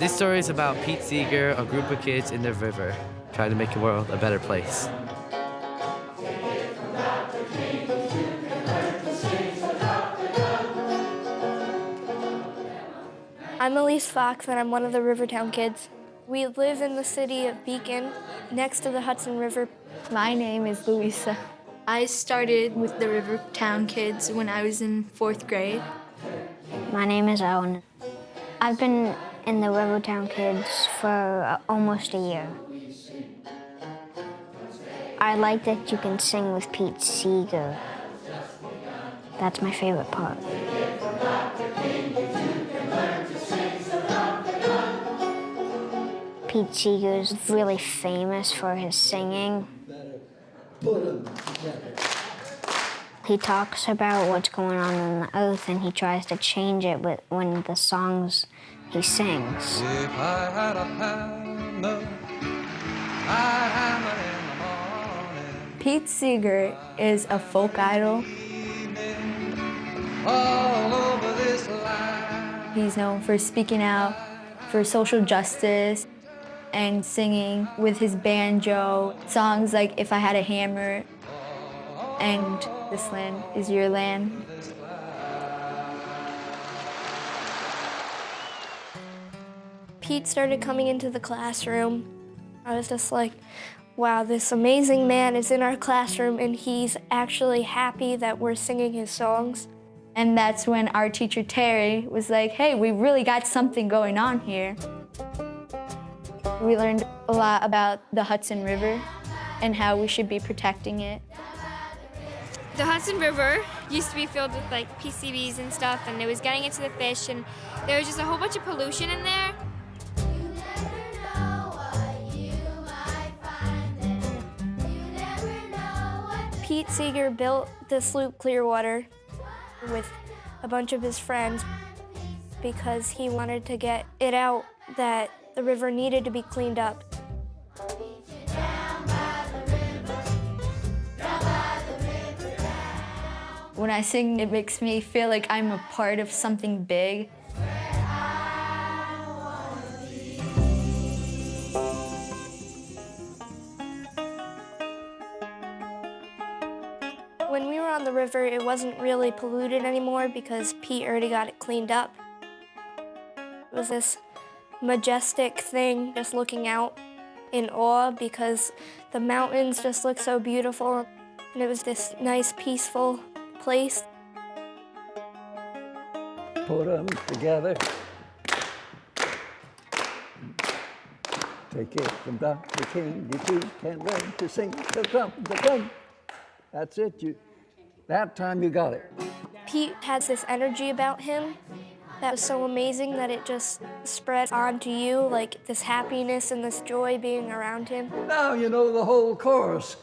This story is about Pete Seeger, a group of kids in the river, trying to make the world a better place. I'm Elise Fox, and I'm one of the Rivertown kids. We live in the city of Beacon, next to the Hudson River. My name is Louisa. I started with the Rivertown Kids when I was in 4th grade. My name is Owen. I've been in the Rivertown Kids for almost a year. I like that you can sing with Pete Seeger. That's my favorite part. Pete Seeger is really famous for his singing. He talks about what's going on the earth, and he tries to change it when the songs he sings. If I had a hammer, I'd hammer in the morning. Pete Seeger is a folk idol. All over this land. He's known for speaking out for social justice and singing with his banjo songs like If I Had a Hammer and This Land Is Your Land. Pete started coming into the classroom. I was just like, wow, this amazing man is in our classroom and he's actually happy that we're singing his songs. And that's when our teacher, Terry, was like, hey, we really got something going on here. We learned a lot about the Hudson River and how we should be protecting it. The Hudson River used to be filled with like PCBs and stuff, and it was getting into the fish, and there was just a whole bunch of pollution in there. Pete Seeger built this Loop Clearwater with a bunch of his friends because he wanted to get it out that the river needed to be cleaned up. When I sing, it makes me feel like I'm a part of something big. When we were on the river, it wasn't really polluted anymore because Pete already got it cleaned up. It was this majestic thing, just looking out in awe because the mountains just look so beautiful, and it was this nice, peaceful place. Put them together. Take it from Dr. King. You too can learn to sing the drum, the drum. That's it. That time you got it. Pete has this energy about him that was so amazing that it just spread onto you, like this happiness and this joy being around him. Now you know the whole chorus.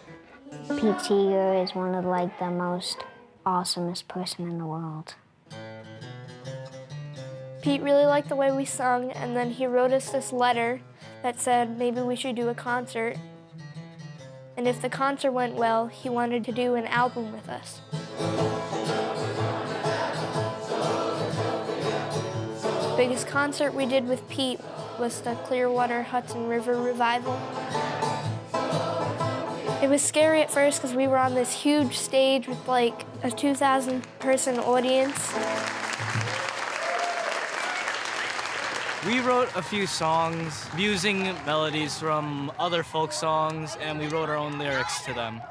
Pete Seeger is one of the most awesomest person in the world. Pete really liked the way we sung, and then he wrote us this letter that said maybe we should do a concert. And if the concert went well, he wanted to do an album with us. The biggest concert we did with Pete was the Clearwater Hudson River Revival. It was scary at first because we were on this huge stage with like a 2,000-person audience. We wrote a few songs using melodies from other folk songs, and we wrote our own lyrics to them.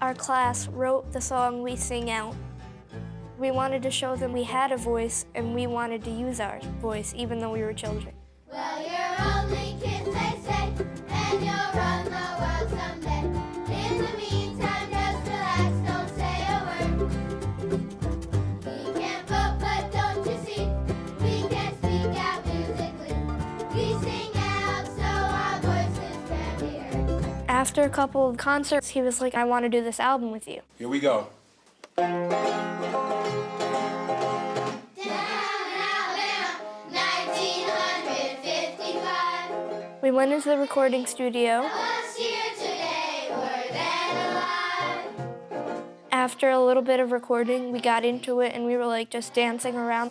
Our class wrote the song we sing out. We wanted to show them we had a voice, and we wanted to use our voice, even though we were children. Well, you're only kids, they say, and you'll run the world someday. In the meantime, just relax, don't say a word. We can't vote, but don't you see, we can speak out musically. We sing out so our voices can be heard. After a couple of concerts, he was like, I want to do this album with you. Here we go. We went into the recording studio. After a little bit of recording, we got into it and we were like just dancing around.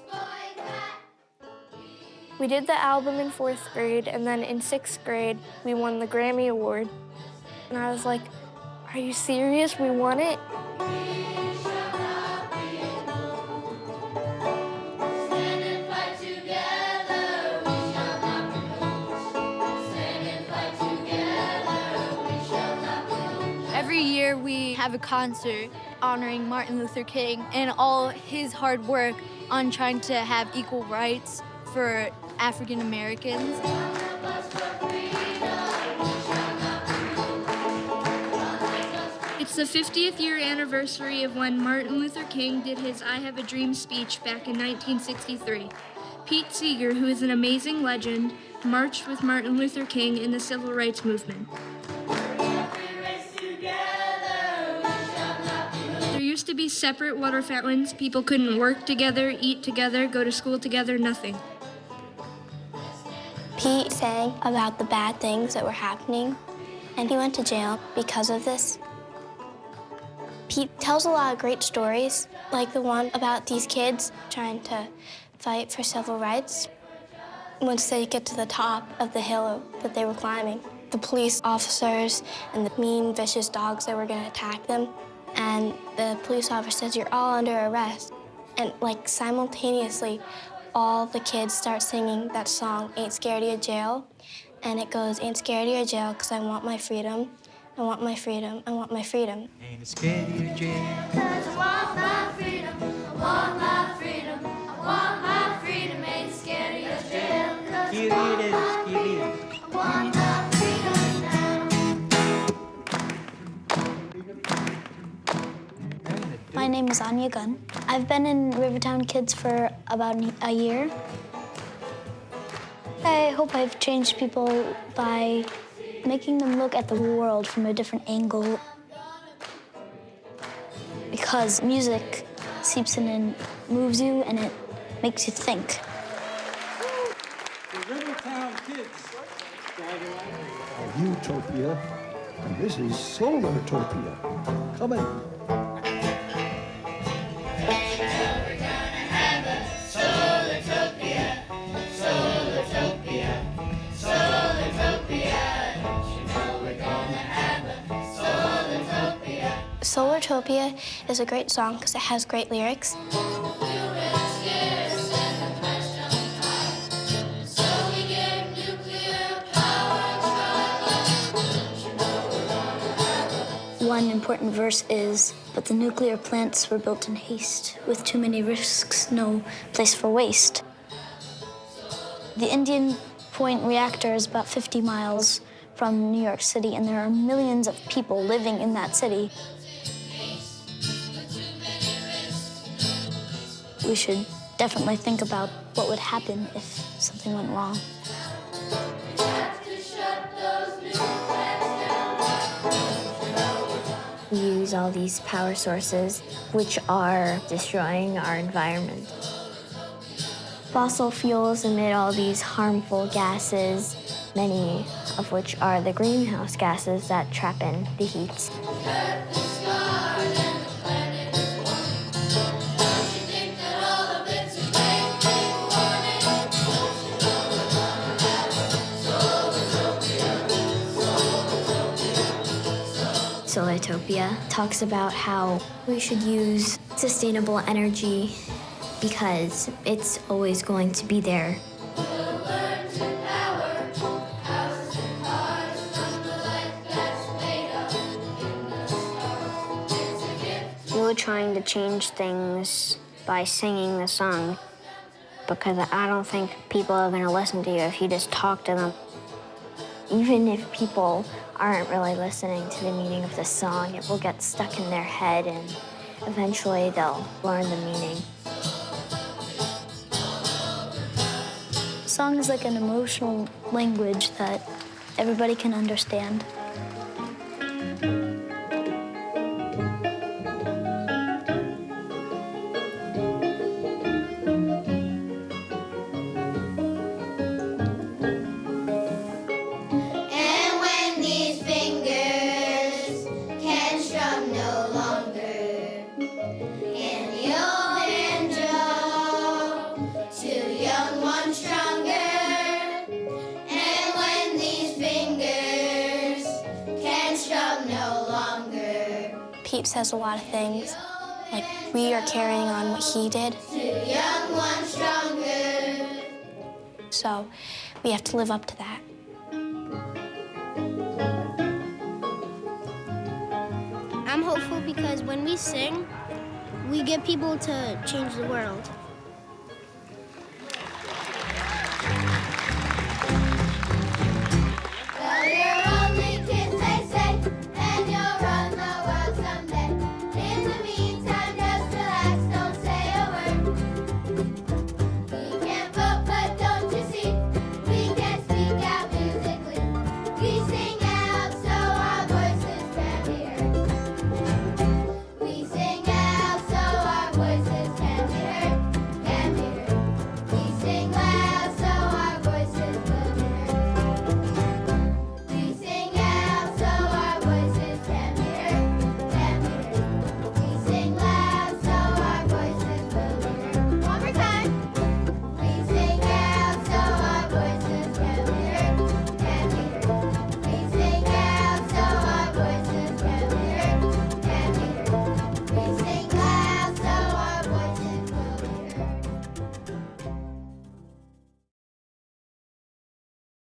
We did the album in 4th grade, and then in 6th grade, we won the Grammy Award. And I was like, are you serious? We won it? Every year we have a concert honoring Martin Luther King and all his hard work on trying to have equal rights for African Americans. It's the 50th year anniversary of when Martin Luther King did his I Have a Dream speech back in 1963. Pete Seeger, who is an amazing legend, marched with Martin Luther King in the civil rights movement. There used to be separate water fountains. People couldn't work together, eat together, go to school together, nothing. Pete sang about the bad things that were happening, and he went to jail because of this. Pete tells a lot of great stories, like the one about these kids trying to fight for civil rights. Once they get to the top of the hill that they were climbing, the police officers and the mean, vicious dogs that were gonna attack them, and the police officer says, "You're all under arrest." And like simultaneously, all the kids start singing that song, "Ain't Scared of Your Jail." And it goes, "Ain't scared of your jail, 'cause I want my freedom. I want my freedom, I want my freedom." Ain't scared of your jail. 'Cause I want my freedom, I want my freedom, I want my freedom, ain't scared of your jail. 'Cause I want my freedom, I want my freedom now. My name is Anya Gunn. I've been in Rivertown Kids for about a year. I hope I've changed people by making them look at the world from a different angle. Because music seeps in and moves you, and it makes you think. The Rivertown Kids. Utopia, and this is Solartopia. Come in. Solartopia is a great song because it has great lyrics. One important verse is, "But the nuclear plants were built in haste, with too many risks, no place for waste." The Indian Point reactor is about 50 miles from New York City, and there are millions of people living in that city. We should definitely think about what would happen if something went wrong. We use all these power sources, which are destroying our environment. Fossil fuels emit all these harmful gases, many of which are the greenhouse gases that trap in the heat. Solartopia talks about how we should use sustainable energy because it's always going to be there. We were trying to change things by singing the song because I don't think people are going to listen to you if you just talk to them. Even if people aren't really listening to the meaning of the song, it will get stuck in their head and eventually they'll learn the meaning. Song is like an emotional language that everybody can understand. And when these fingers can strum no longer, and the old banjo, two young ones stronger. Pete says a lot of things. Like, we are carrying on what he did. Young one stronger. So we have to live up to that. I'm hopeful because when we sing, we get people to change the world.